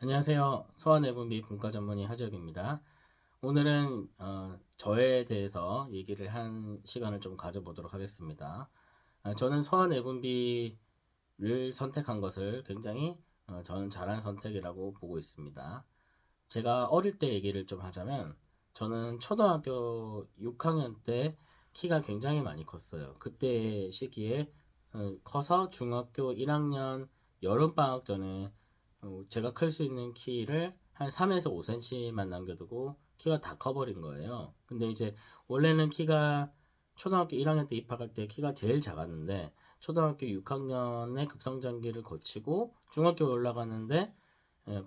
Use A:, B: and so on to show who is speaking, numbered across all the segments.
A: 안녕하세요. 소아내분비 분과 전문의 하지혁입니다. 오늘은 저에 대해서 얘기를 한 시간을 좀 가져보도록 하겠습니다. 저는 소아내분비를 선택한 것을 굉장히 저는 잘한 선택이라고 보고 있습니다. 제가 어릴 때 얘기를 좀 하자면 저는 초등학교 6학년 때 키가 굉장히 많이 컸어요. 그때 시기에 커서 중학교 1학년 여름방학 전에 제가 클 수 있는 키를 한 3에서 5cm만 남겨두고 키가 다 커버린 거예요. 근데 이제 원래는 키가 초등학교 1학년 때 입학할 때 키가 제일 작았는데 초등학교 6학년에 급성장기를 거치고 중학교 올라가는데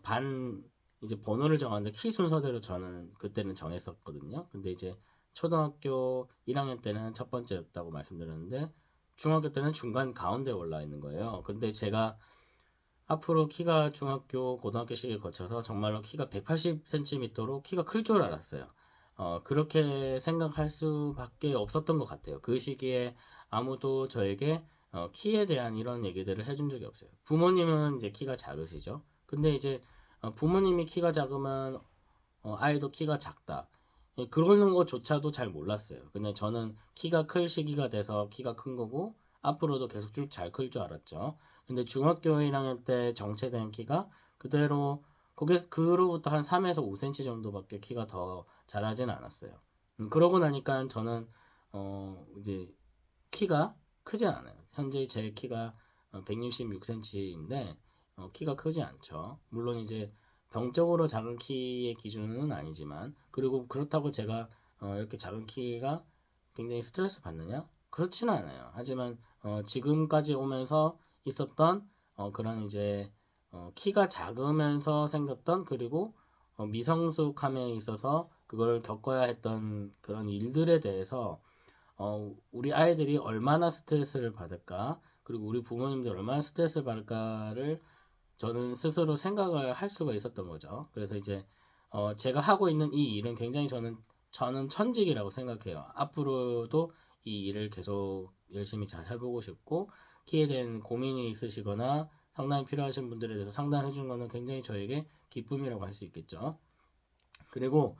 A: 반 이제 번호를 정하는데 키 순서대로 저는 그때는 정했었거든요. 근데 이제 초등학교 1학년 때는 첫 번째였다고 말씀드렸는데 중학교 때는 중간 가운데 올라 있는 거예요. 근데 제가 앞으로 키가 중학교, 고등학교 시기를 거쳐서 정말로 키가 180cm로 키가 클 줄 알았어요. 그렇게 생각할 수밖에 없었던 것 같아요. 그 시기에 아무도 저에게 키에 대한 이런 얘기들을 해준 적이 없어요. 부모님은 이제 키가 작으시죠. 근데 이제 부모님이 키가 작으면 아이도 키가 작다. 그러는 것조차도 잘 몰랐어요. 근데 저는 키가 클 시기가 돼서 키가 큰 거고 앞으로도 계속 쭉 잘 클 줄 알았죠. 근데 중학교 1학년 때 정체된 키가 그대로 거기 그로부터 한 3에서 5cm 정도밖에 키가 더 자라진 않았어요. 그러고 나니까 저는 이제 키가 크진 않아요. 현재 제 키가 166cm인데 키가 크지 않죠. 물론 이제 병적으로 작은 키의 기준은 아니지만 그리고 그렇다고 제가 이렇게 작은 키가 굉장히 스트레스 받느냐? 그렇지는 않아요. 하지만 지금까지 오면서 있었던 그런 이제 키가 작으면서 생겼던 그리고 미성숙함에 있어서 그걸 겪어야 했던 그런 일들에 대해서 우리 아이들이 얼마나 스트레스를 받을까, 그리고 우리 부모님들 얼마나 스트레스를 받을까를 저는 스스로 생각을 할 수가 있었던 거죠. 그래서 이제 제가 하고 있는 이 일은 굉장히 저는 천직이라고 생각해요. 앞으로도 이 일을 계속 열심히 잘 해보고 싶고 키에 대한 고민이 있으시거나 상담이 필요하신 분들에 대해서 상담해 준 거는 굉장히 저에게 기쁨이라고 할 수 있겠죠. 그리고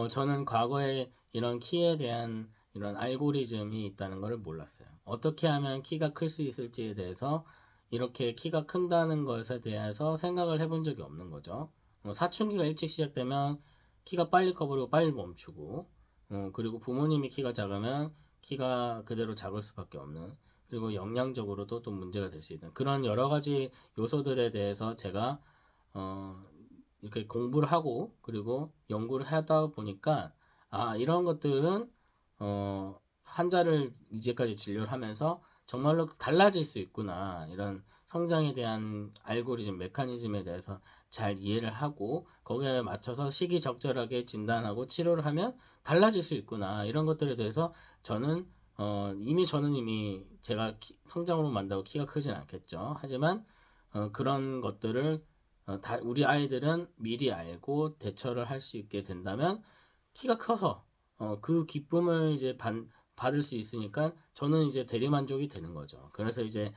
A: 저는 과거에 이런 키에 대한 이런 알고리즘이 있다는 것을 몰랐어요. 어떻게 하면 키가 클 수 있을지에 대해서 이렇게 키가 큰다는 것에 대해서 생각을 해본 적이 없는 거죠. 사춘기가 일찍 시작되면 키가 빨리 커버리고 빨리 멈추고, 그리고 부모님이 키가 작으면 키가 그대로 작을 수밖에 없는, 그리고 영양적으로도 또 문제가 될 수 있는 그런 여러 가지 요소들에 대해서 제가 어, 이렇게 공부를 하고 그리고 연구를 하다 보니까 이런 것들은 환자를 이제까지 진료를 하면서 정말로 달라질 수 있구나, 이런 성장에 대한 알고리즘 메커니즘에 대해서 잘 이해를 하고 거기에 맞춰서 시기적절하게 진단하고 치료를 하면 달라질 수 있구나, 이런 것들에 대해서 저는 이미 제가 성장으로 만다고 키가 크진 않겠죠. 하지만 그런 것들을 우리 아이들은 미리 알고 대처를 할 수 있게 된다면 키가 커서 그 기쁨을 이제 받을 수 있으니까 저는 이제 대리만족이 되는 거죠. 그래서 이제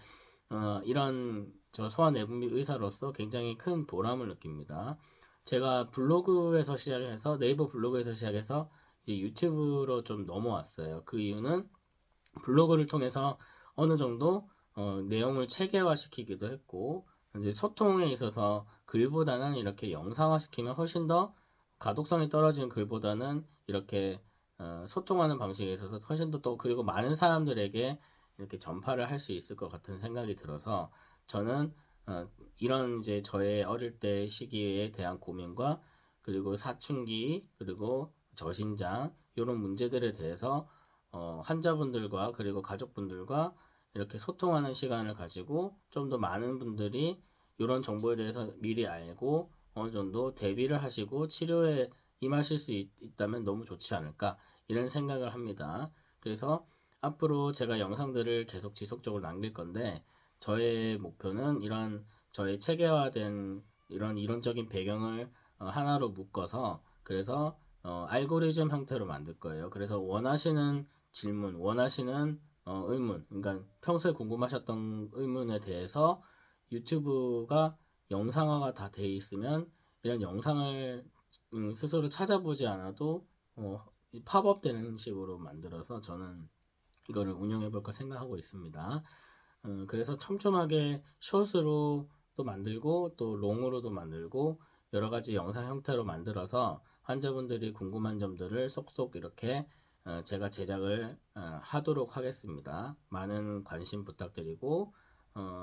A: 이런 저 소아내분비 의사로서 굉장히 큰 보람을 느낍니다. 제가 블로그에서 시작해서 네이버 블로그에서 시작해서 이제 유튜브로 좀 넘어왔어요. 그 이유는 블로그를 통해서 어느 정도 내용을 체계화시키기도 했고 이제 소통에 있어서 글보다는 이렇게 영상화시키면 훨씬 더 가독성이 떨어진 글보다는 이렇게 소통하는 방식에 있어서 훨씬 더 또 그리고 많은 사람들에게 이렇게 전파를 할 수 있을 것 같은 생각이 들어서 저는 이런 이제 저의 어릴 때 시기에 대한 고민과 그리고 사춘기 그리고 저신장 이런 문제들에 대해서 환자분들과 그리고 가족분들과 이렇게 소통하는 시간을 가지고 좀 더 많은 분들이 이런 정보에 대해서 미리 알고 어느 정도 대비를 하시고 치료에 임하실 수 있다면 너무 좋지 않을까, 이런 생각을 합니다. 그래서 앞으로 제가 영상들을 계속 지속적으로 남길 건데 저의 목표는 이런 저의 체계화된 이런 이론적인 배경을 하나로 묶어서 그래서 알고리즘 형태로 만들 거예요. 그래서 원하시는 질문, 원하시는 의문, 그러니까 평소에 궁금하셨던 의문에 대해서 유튜브가 영상화가 다 돼 있으면 이런 영상을 스스로 찾아보지 않아도 이 팝업 되는 식으로 만들어서 저는 이거를 운영해 볼까 생각하고 있습니다. 그래서 촘촘하게 숏으로 또 만들고 또 롱으로도 만들고 여러 가지 영상 형태로 만들어서 환자분들이 궁금한 점들을 쏙쏙 이렇게 제가 제작을 하도록 하겠습니다. 많은 관심 부탁드리고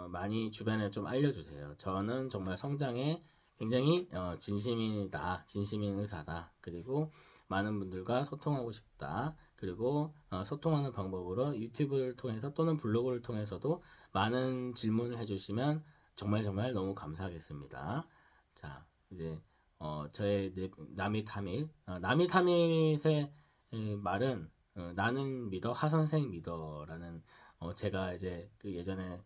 A: 많이 주변에 좀 알려주세요. 저는 정말 성장에 굉장히 진심이다, 진심인 의사다. 그리고 많은 분들과 소통하고 싶다. 그리고 소통하는 방법으로 유튜브를 통해서 또는 블로그를 통해서도 많은 질문을 해주시면 정말 정말 너무 감사하겠습니다. 자, 이제 저의 나미타밋, 나미타밋의 말은 나는 믿어, 하선생 믿어라는 제가 이제 그 예전에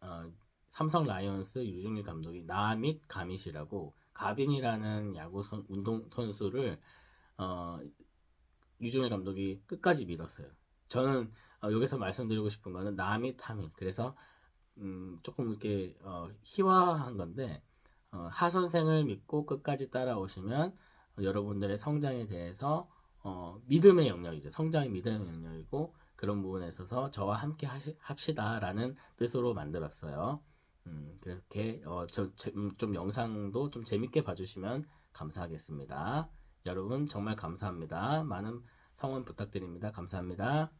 A: 어, 삼성 라이온스 유중일 감독이 나밋 가밋이라고 가빈이라는 야구 운동 선수를 어, 유중일 감독이 끝까지 믿었어요. 저는 여기서 말씀드리고 싶은 거는 나밋 타밋. 그래서 조금 이렇게 희화한 건데 하 선생을 믿고 끝까지 따라오시면 여러분들의 성장에 대해서 믿음의 영역이죠. 성장이 믿음의 영역이고 그런 부분에 있어서 저와 함께 합시다라는 뜻으로 만들었어요. 그렇게 좀 영상도 좀 재밌게 봐주시면 감사하겠습니다. 여러분 정말 감사합니다. 많은 성원 부탁드립니다. 감사합니다.